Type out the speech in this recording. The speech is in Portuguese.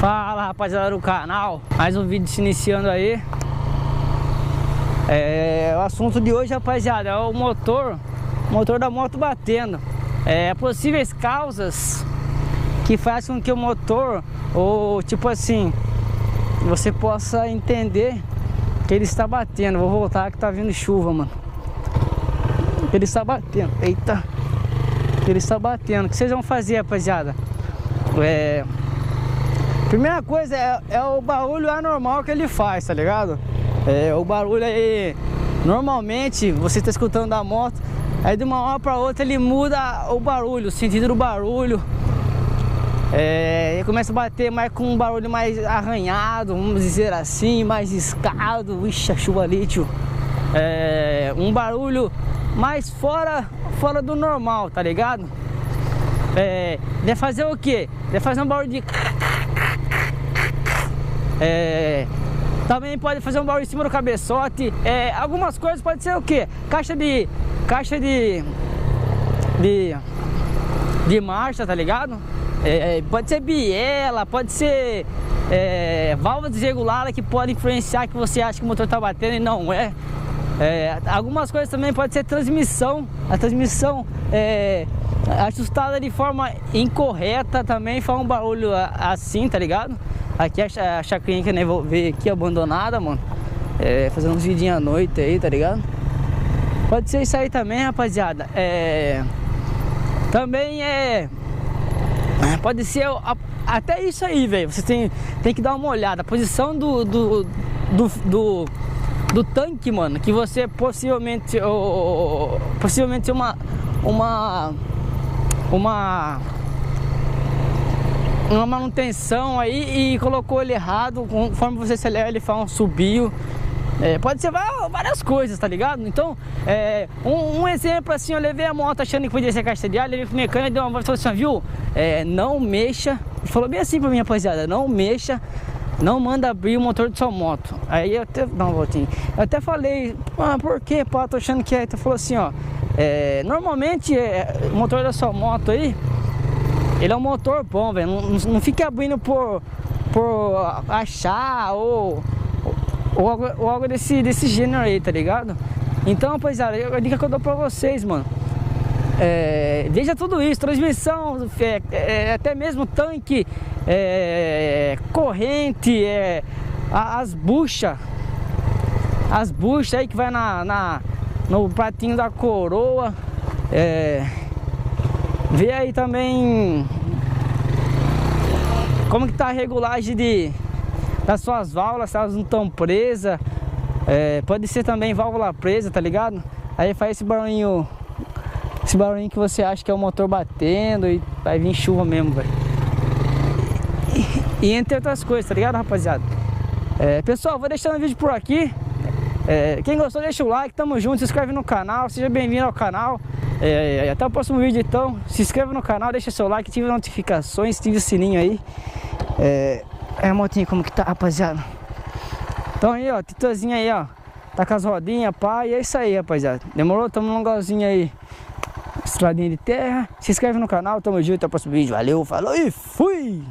Fala, rapaziada do canal, mais um vídeo se iniciando aí. O assunto de hoje, rapaziada, é o motor da moto batendo. Possíveis causas que fazem com que o motor, ou tipo assim, você possa entender que ele está batendo. Vou voltar que tá vindo chuva, mano. Ele está batendo, eita. Ele está batendo. O que vocês vão fazer, rapaziada? Primeira coisa é o barulho anormal que ele faz, tá ligado? O barulho aí, normalmente você está escutando da moto, aí de uma hora para outra ele muda o barulho, o sentido do barulho. Ele começa a bater mais com um barulho mais arranhado, vamos dizer assim, mais escado. Ixi, a chuva ali, tio. Um barulho mais fora do normal, tá ligado? Deve fazer o quê? Deve fazer um barulho de... também pode fazer um barulho em cima do cabeçote. Algumas coisas pode ser o quê? Caixa de marcha, tá ligado? Pode ser biela, pode ser válvula desregulada, que pode influenciar que você acha que o motor tá batendo e não é. Algumas coisas também pode ser transmissão. A transmissão ajustada de forma incorreta também faz um barulho assim, tá ligado? Aqui a chacrinha que eu vou ver aqui abandonada, mano. Fazendo uns vidinhos à noite aí, tá ligado? Pode ser isso aí também, rapaziada. Também pode ser até isso aí, velho. Você tem que dar uma olhada. A posição do tanque, mano, que você possivelmente uma manutenção aí e colocou ele errado. Conforme você acelera, ele faz um subiu. Pode ser várias coisas, tá ligado? Então, um exemplo assim, eu levei a moto achando que podia ser caixa de ar, levei pro mecânico, deu uma volta e falou assim, viu? Não mexa. Ele falou bem assim pra mim, rapaziada, não mexa, não manda abrir o motor de sua moto. Aí eu até dá uma voltinha. Eu até falei, por que, pá? Tô achando que é. Ele falou assim, ó, normalmente o motor da sua moto aí, ele é um motor bom, velho. Não fique abrindo por achar ou algo desse gênero aí, tá ligado? Então, rapaziada, a dica que eu dou pra vocês, mano, veja tudo isso, transmissão, até mesmo tanque, corrente, as buchas aí que vai no pratinho da coroa. Vê aí também como que tá a regulagem das suas válvulas, se elas não estão presas. Pode ser também válvula presa, tá ligado? Aí faz esse barulhinho que você acha que é o motor batendo e vai vir chuva mesmo, velho. E entre outras coisas, tá ligado, rapaziada? Pessoal, vou deixando o vídeo por aqui. Quem gostou, deixa o like, tamo junto, se inscreve no canal, seja bem-vindo ao canal. Até o próximo vídeo, então. Se inscreva no canal, deixa seu like, ative notificações, ative o sininho aí. A motinha como que tá, rapaziada? Então aí, ó, titozinha aí, ó, tá com as rodinhas, pá, e é isso aí, rapaziada. Demorou? Tamo num lugarzinho aí, estradinha de terra. Se inscreve no canal, tamo junto, até o próximo vídeo. Valeu, falou e fui!